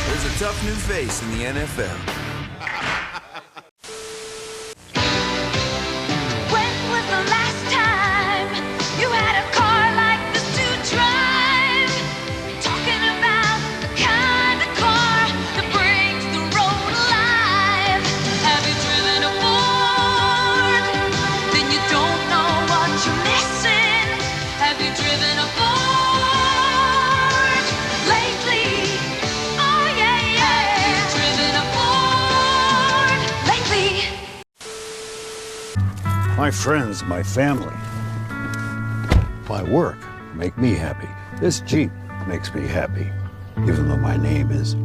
There's a tough new face in the NFL. When was the last time you had a car like this to drive? Talking about the kind of car that brings the road alive. Have you driven a Ford? Then you don't know what you're missing. Have you driven a Ford lately? Oh yeah, yeah. Have you driven a Ford lately? My friends, my family, my work make me happy. This Jeep makes me happy, even though my name is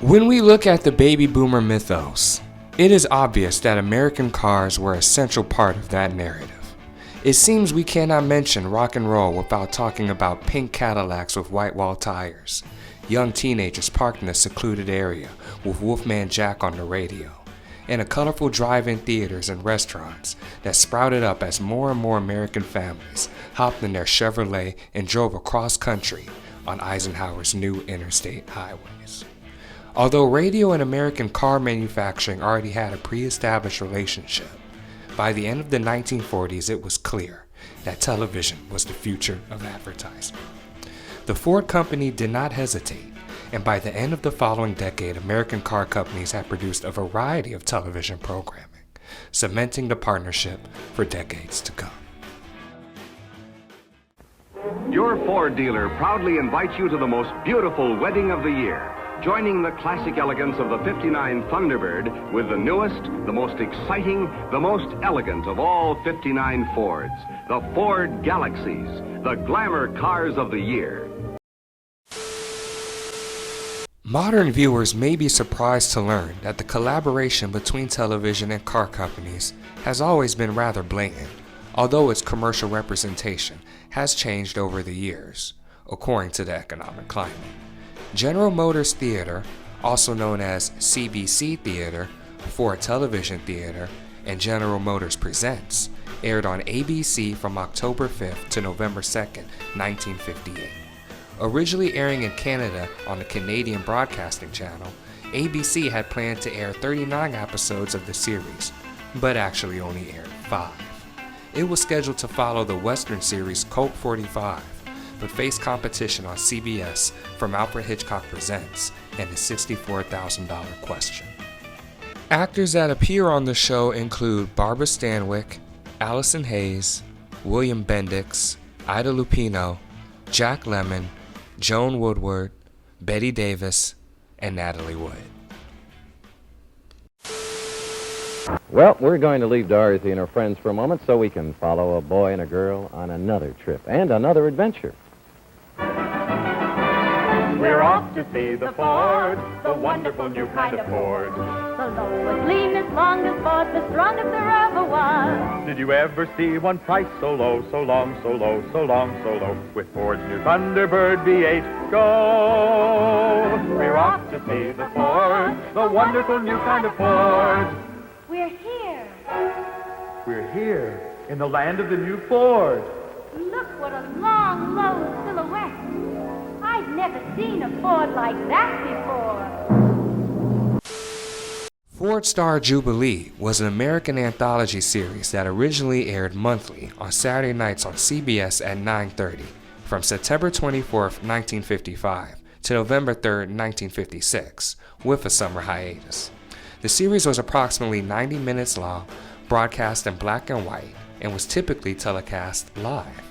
When we look at the baby boomer mythos, it is obvious that American cars were a central part of that narrative. It seems we cannot mention rock and roll without talking about pink Cadillacs with white wall tires, young teenagers parked in a secluded area with Wolfman Jack on the radio, and the colorful drive-in theaters and restaurants that sprouted up as more and more American families hopped in their Chevrolet and drove across country on Eisenhower's new interstate highways. Although radio and American car manufacturing already had a pre-established relationship, by the end of the 1940s it was clear that television was the future of advertising. The Ford company did not hesitate, and by the end of the following decade, American car companies had produced a variety of television programming, cementing the partnership for decades to come. Your Ford dealer proudly invites you to the most beautiful wedding of the year, joining the classic elegance of the 59 Thunderbird with the newest, the most exciting, the most elegant of all 59 Fords, the Ford Galaxies, the glamour cars of the year. Modern viewers may be surprised to learn that the collaboration between television and car companies has always been rather blatant, although its commercial representation has changed over the years, according to the economic climate. General Motors Theater, also known as CBC Theater, Ford Television Theater, and General Motors Presents, aired on ABC from October 5th to November 2nd, 1958. Originally airing in Canada on the Canadian Broadcasting Channel, ABC had planned to air 39 episodes of the series, but actually only aired 5. It was scheduled to follow the Western series Colt 45, but faced competition on CBS from Alfred Hitchcock Presents and the $64,000 Question. Actors that appear on the show include Barbara Stanwyck, Allison Hayes, William Bendix, Ida Lupino, Jack Lemmon, Joan Woodward, Betty Davis, and Natalie Wood. Well, we're going to leave Dorothy and her friends for a moment so we can follow a boy and a girl on another trip and another adventure. We're off to see the Ford, the wonderful new kind of Ford. The lowest, leanest, longest Ford, the strongest there ever was. Did you ever see one priced so low, so long, so low, so long, so low? With Ford's new Thunderbird V8, go! We're off to see the Ford, the wonderful new kind of Ford. We're here. We're here in the land of the new Ford. Look what a long, low silhouette. I've never seen a Ford like that before. Ford Star Jubilee was an American anthology series that originally aired monthly on Saturday nights on CBS at 9:30 from September 24th, 1955 to November 3rd, 1956, with a summer hiatus. The series was approximately 90 minutes long, broadcast in black and white, and was typically telecast live.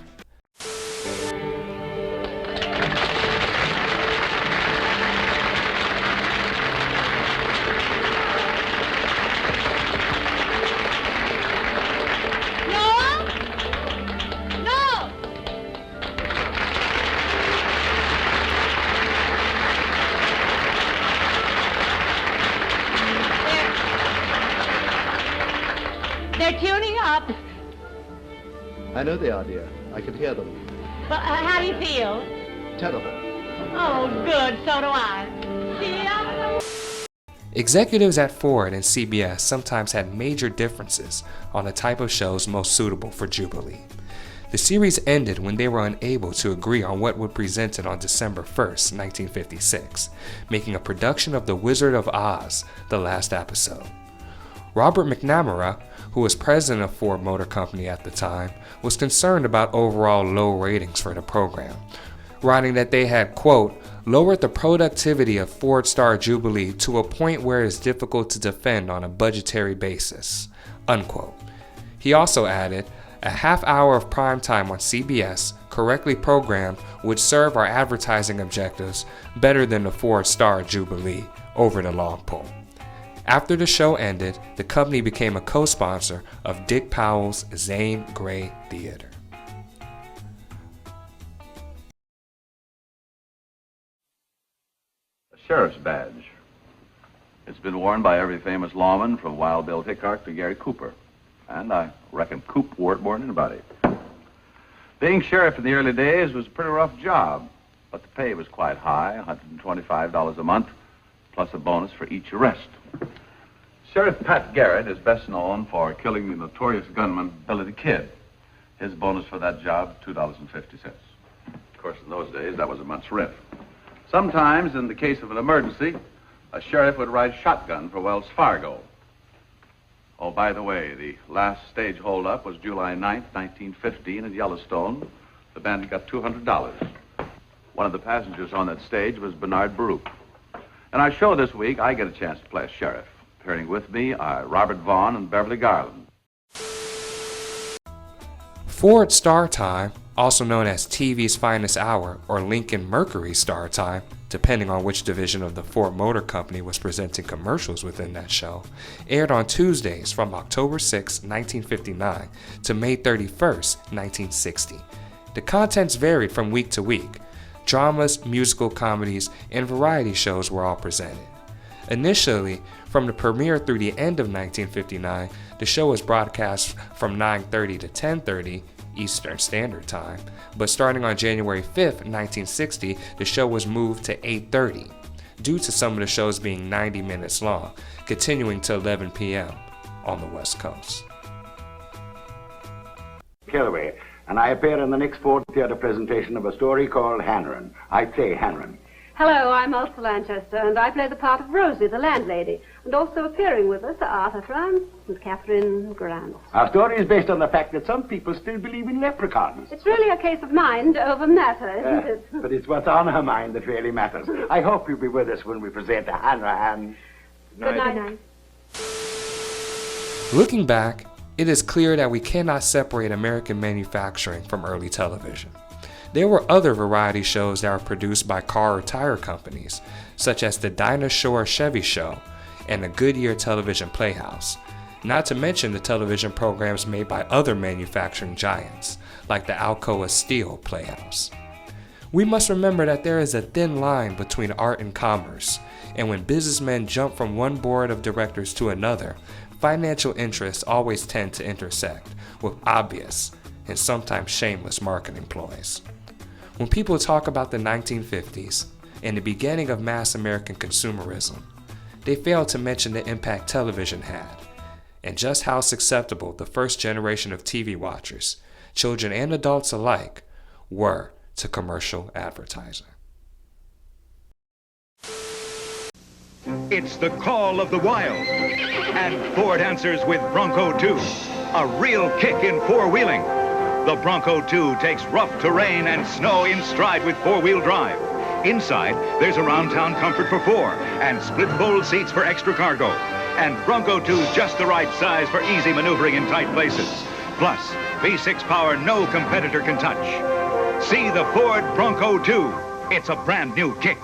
They're tuning up. I know they are, dear. I could hear them. Well, how do you feel? Terrible. Oh, good. So do I. Executives at Ford and CBS sometimes had major differences on the type of shows most suitable for Jubilee. The series ended when they were unable to agree on what would be presented on December 1st, 1956, making a production of The Wizard of Oz the last episode. Robert McNamara, who was president of Ford Motor Company at the time, was concerned about overall low ratings for the program, writing that they had, quote, lowered the productivity of Ford Star Jubilee to a point where it is difficult to defend on a budgetary basis, unquote. He also added, a half hour of prime time on CBS, correctly programmed, would serve our advertising objectives better than the Ford Star Jubilee over the long pole. After the show ended, the company became a co-sponsor of Dick Powell's Zane Grey Theater. Sheriff's badge. It's been worn by every famous lawman from Wild Bill Hickok to Gary Cooper. And I reckon Coop wore it more than anybody. Being sheriff in the early days was a pretty rough job, but the pay was quite high, $125 a month, plus a bonus for each arrest. Sheriff Pat Garrett is best known for killing the notorious gunman Billy the Kid. His bonus for that job, $2.50. Of course, in those days, that was a month's rent. Sometimes, in the case of an emergency, a sheriff would ride shotgun for Wells Fargo. Oh, by the way, the last stage holdup was July 9th, 1915 at Yellowstone. The bandit got $200. One of the passengers on that stage was Bernard Baruch. In our show this week, I get a chance to play a sheriff. Appearing with me are Robert Vaughn and Beverly Garland. Ford Star Time, also known as TV's Finest Hour or Lincoln Mercury Star Time, depending on which division of the Ford Motor Company was presenting commercials within that show, aired on Tuesdays from October 6, 1959 to May 31, 1960. The contents varied from week to week. Dramas, musical comedies, and variety shows were all presented. Initially, from the premiere through the end of 1959, the show was broadcast from 9:30 to 10:30 Eastern Standard Time, but starting on January 5th, 1960, the show was moved to 8:30, due to some of the shows being 90 minutes long, continuing to 11 p.m. on the West Coast. Kellaway, and I appear in the next Ford Theatre presentation of a story called Hanron. I play Hanron. Hello, I'm Ulster Lanchester, and I play the part of Rosie, the landlady. And also appearing with us are Arthur Franz and Catherine Grant. Our story is based on the fact that some people still believe in leprechauns. It's really a case of mind over matter, isn't it? But it's what's on her mind that really matters. I hope you'll be with us when we present Hanron. Good night. Looking back, it is clear that we cannot separate American manufacturing from early television. There were other variety shows that were produced by car or tire companies, such as the Dinah Shore Chevy Show and the Goodyear Television Playhouse, not to mention the television programs made by other manufacturing giants, like the Alcoa Steel Playhouse. We must remember that there is a thin line between art and commerce, and when businessmen jump from one board of directors to another, financial interests always tend to intersect with obvious and sometimes shameless marketing ploys. When people talk about the 1950s and the beginning of mass American consumerism, they fail to mention the impact television had and just how susceptible the first generation of TV watchers, children and adults alike, were to commercial advertising. It's the call of the wild, and Ford answers with Bronco 2, a real kick in four-wheeling. The Bronco 2 takes rough terrain and snow in stride with four-wheel drive. Inside, there's around-town comfort for four and split-fold seats for extra cargo. And Bronco 2's just the right size for easy maneuvering in tight places. Plus, V6 power no competitor can touch. See the Ford Bronco 2. It's a brand new kick.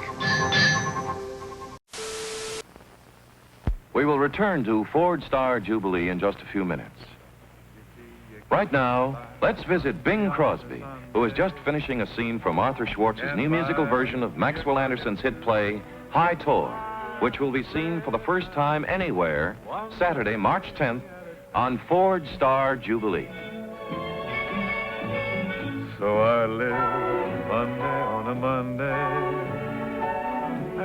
We will return to Ford Star Jubilee in just a few minutes. Right now, let's visit Bing Crosby, who is just finishing a scene from Arthur Schwartz's new musical version of Maxwell Anderson's hit play, High Tour, which will be seen for the first time anywhere Saturday, March 10th on Ford Star Jubilee. So I live Monday on on a Monday,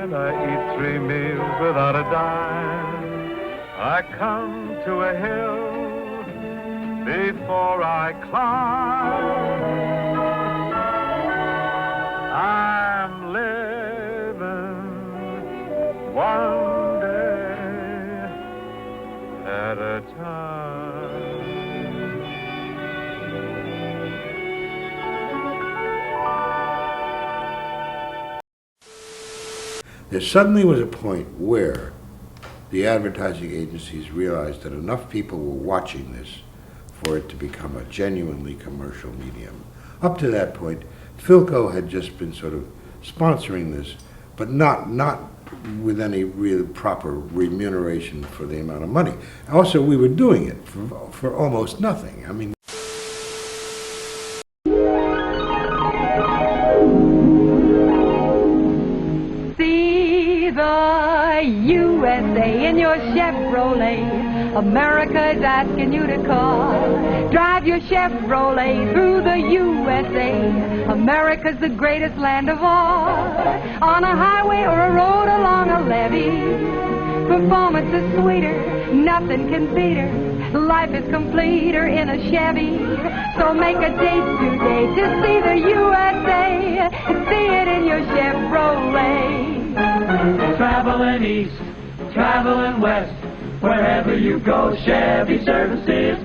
and I eat 3 meals without a dime. I come to a hill before I climb. I'm living one day at a time. There suddenly was a point where the advertising agencies realized that enough people were watching this for it to become a genuinely commercial medium. Up to that point, Philco had just been sort of sponsoring this, but not with any real proper remuneration for the amount of money. Also, we were doing it for almost nothing. I mean, See the USA in your Chevrolet. America is asking you to call. Drive your Chevrolet through the USA. America's the greatest land of all. On a highway or a road along a levee, performance is sweeter, nothing can beat her. Life is completer in a Chevy. So make a date today to see the USA. See it in your Chevrolet. Traveling east, traveling west, wherever you go, Chevy service is